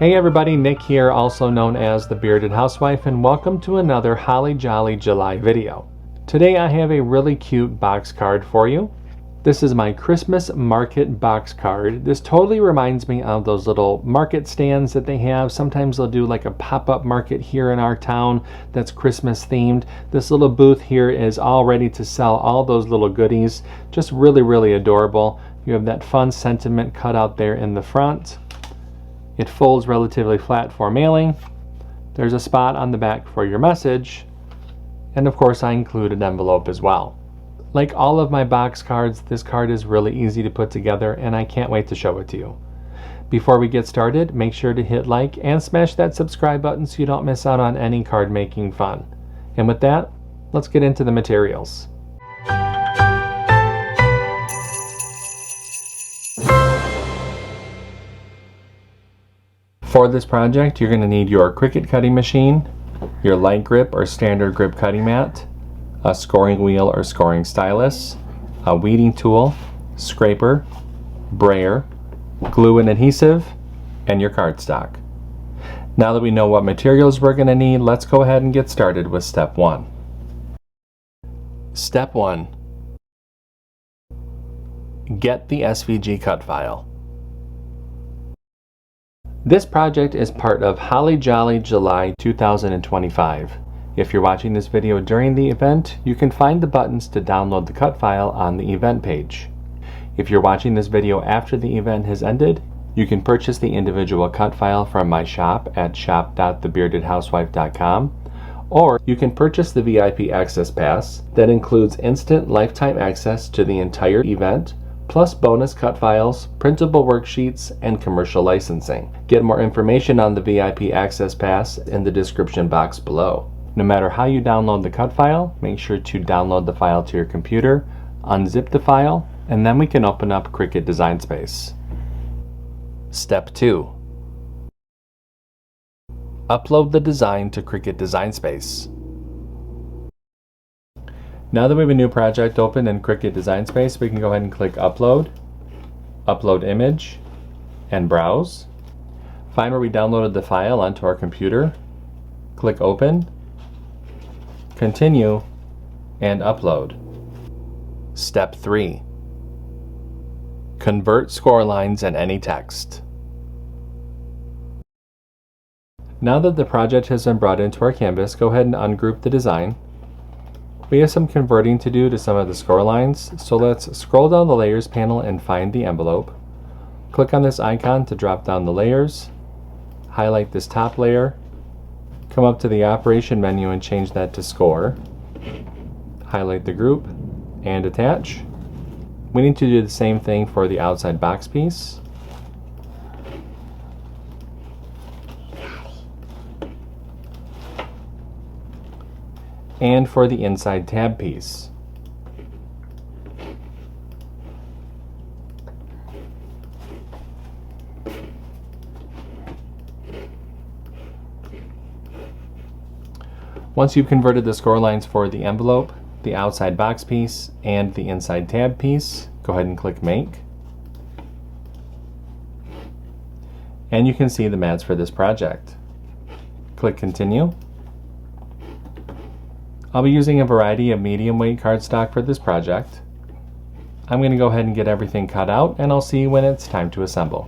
Hey everybody, Nick here, also known as the Bearded Housewife, and welcome to another Holly Jolly July video. Today I have a really cute box card for you. This is my Christmas market box card. This totally reminds me of those little market stands that they have. Sometimes they'll do like a pop-up market here in our town that's Christmas themed. This little booth here is all ready to sell all those little goodies. Just really adorable. You have that fun sentiment cut out there in the front. It folds relatively flat for mailing. There's a spot on the back for your message. And of course I include an envelope as well. Like all of my box cards, this card is really easy to put together and I can't wait to show it to you. Before we get started, make sure to hit like and smash that subscribe button so you don't miss out on any card making fun. And with that, let's get into the materials. For this project, you're going to need your CRICUT cutting machine, your light grip or standard grip cutting mat, a scoring wheel or scoring stylus, a weeding tool, scraper, brayer, glue and adhesive, and your cardstock. Now that we know what materials we're going to need, let's go ahead and get started with step 1. Step 1. Get the SVG cut file. This project is part of Holly Jolly July 2025. If you're watching this video during the event, you can find the buttons to download the cut file on the event page. If you're watching this video after the event has ended, you can purchase the individual cut file from my shop at shop.thebeardedhousewife.com, or you can purchase the VIP Access Pass that includes instant lifetime access to the entire event, plus bonus cut files, printable worksheets, and commercial licensing. Get more information on the VIP Access Pass in the description box below. No matter how you download the cut file, make sure to download the file to your computer, unzip the file, and then we can open up CRICUT Design Space. Step 2. Upload the design to CRICUT Design Space. Now that we have a new project open in CRICUT Design Space, we can go ahead and click Upload, Upload Image, and Browse. Find where we downloaded the file onto our computer. Click Open, Continue, and Upload. Step 3. Convert score lines and any text. Now that the project has been brought into our canvas, go ahead and ungroup the design. We have some converting to do to some of the score lines, so let's scroll down the Layers panel and find the envelope. Click on this icon to drop down the layers, highlight this top layer, come up to the Operation menu and change that to Score, highlight the group, and attach. We need to do the same thing for the outside box piece. And for the inside tab piece. Once you've converted the score lines for the envelope, the outside box piece, and the inside tab piece, go ahead and click Make. And you can see the mats for this project. Click Continue. I'll be using a variety of medium weight cardstock for this project. I'm going to go ahead and get everything cut out, and I'll see you when it's time to assemble.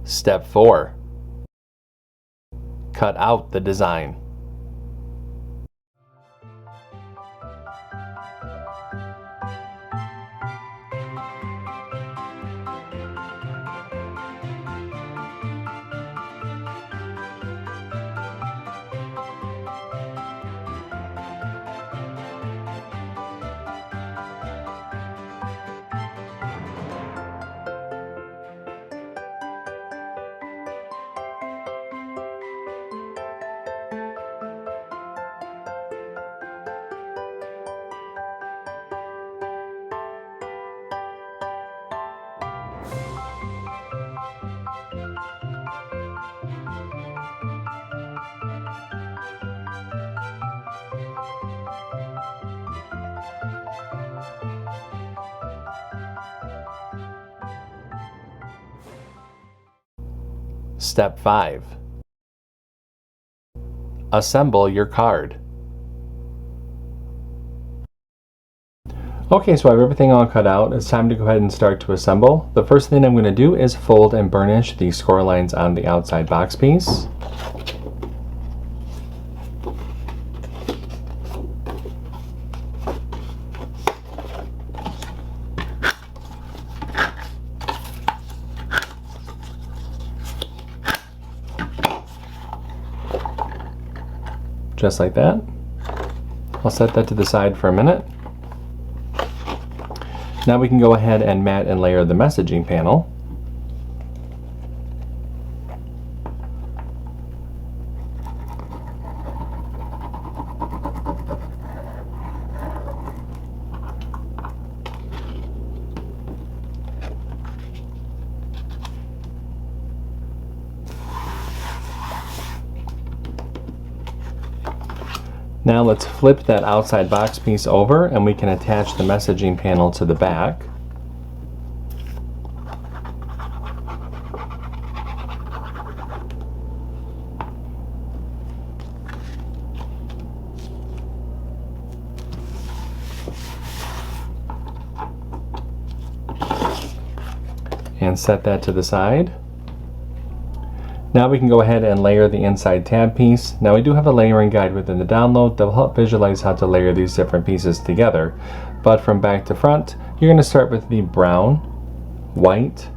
Step 4. Cut out the design. Step 5. Assemble your card. Okay, so I have everything all cut out. It's time to go ahead and start to assemble. The first thing I'm going to do is fold and burnish the score lines on the outside box piece. Just like that. I'll set that to the side for a minute. Now we can go ahead and mat and layer the messaging panel. Now let's flip that outside box piece over and we can attach the messaging panel to the back. And set that to the side. Now we can go ahead and layer the inside tab piece. Now we do have a layering guide within the download that will help visualize how to layer these different pieces together. But from back to front, you're going to start with the brown, white,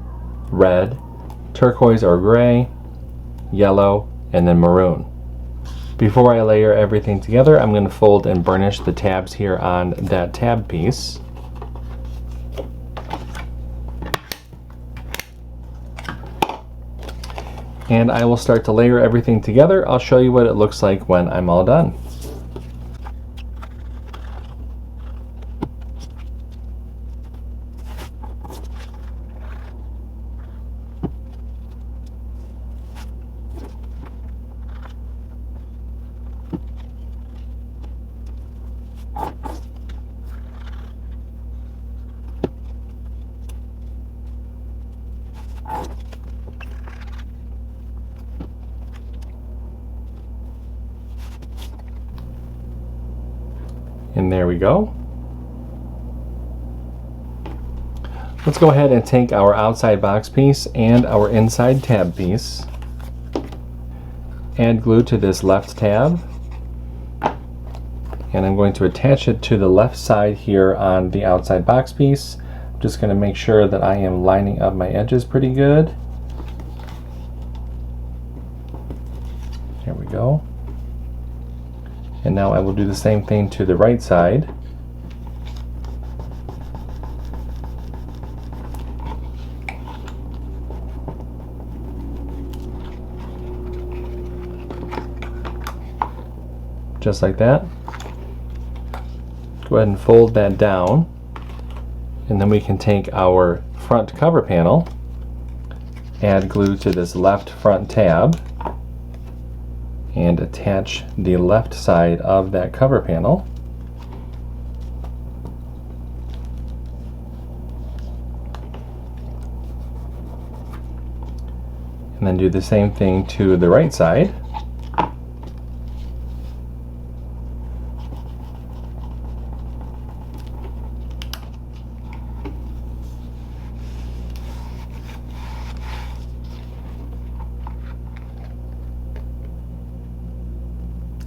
red, turquoise or gray, yellow, and then maroon. Before I layer everything together, I'm going to fold and burnish the tabs here on that tab piece. And I will start to layer everything together. I'll show you what it looks like when I'm all done. And there we go. Let's go ahead and take our outside box piece and our inside tab piece. Add glue to this left tab. And I'm going to attach it to the left side here on the outside box piece. I'm just going to make sure that I am lining up my edges pretty good. There we go. And now I will do the same thing to the right side. Just like that. Go ahead and fold that down. And then we can take our front cover panel, add glue to this left front tab, and attach the left side of that cover panel. And then do the same thing to the right side.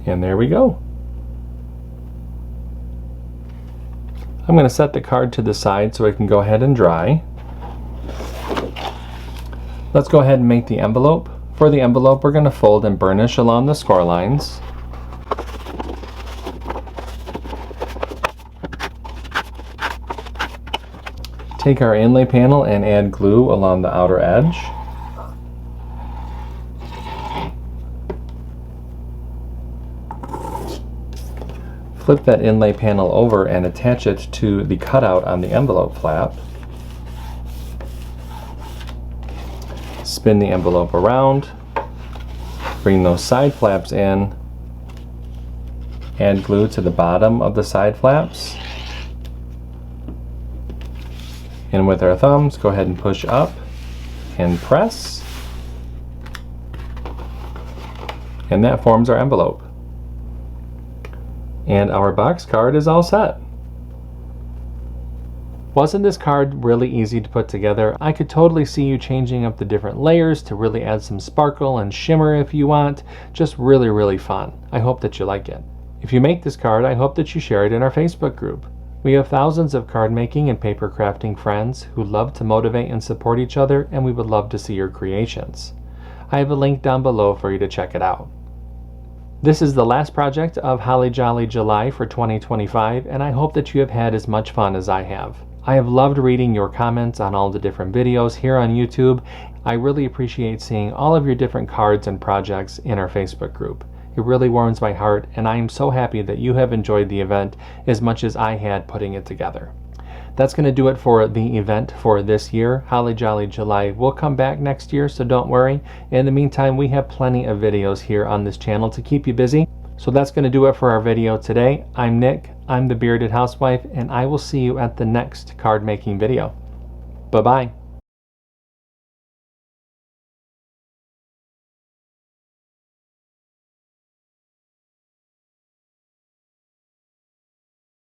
And there we go. I'm going to set the card to the side so it can go ahead and dry. Let's go ahead and make the envelope. For the envelope, we're going to fold and burnish along the score lines. Take our inlay panel and add glue along the outer edge. Flip that inlay panel over and attach it to the cutout on the envelope flap. Spin the envelope around, bring those side flaps in, add glue to the bottom of the side flaps, and with our thumbs go ahead and push up and press, And that forms our envelope. And our box card is all set. Wasn't this card really easy to put together? I could totally see you changing up the different layers to really add some sparkle and shimmer if you want. Just really, really fun. I hope that you like it. If you make this card, I hope that you share it in our Facebook group. We have thousands of card making and paper crafting friends who love to motivate and support each other, and we would love to see your creations. I have a link down below for you to check it out. This is the last project of Holly Jolly July for 2025, and I hope that you have had as much fun as I have. I have loved reading your comments on all the different videos here on YouTube. I really appreciate seeing all of your different cards and projects in our Facebook group. It really warms my heart, and I am so happy that you have enjoyed the event as much as I had putting it together. That's going to do it for the event for this year. Holly Jolly July will come back next year, so don't worry. In the meantime, we have plenty of videos here on this channel to keep you busy. So that's going to do it for our video today. I'm Nick, I'm the Bearded Housewife, and I will see you at the next card making video. Bye-bye.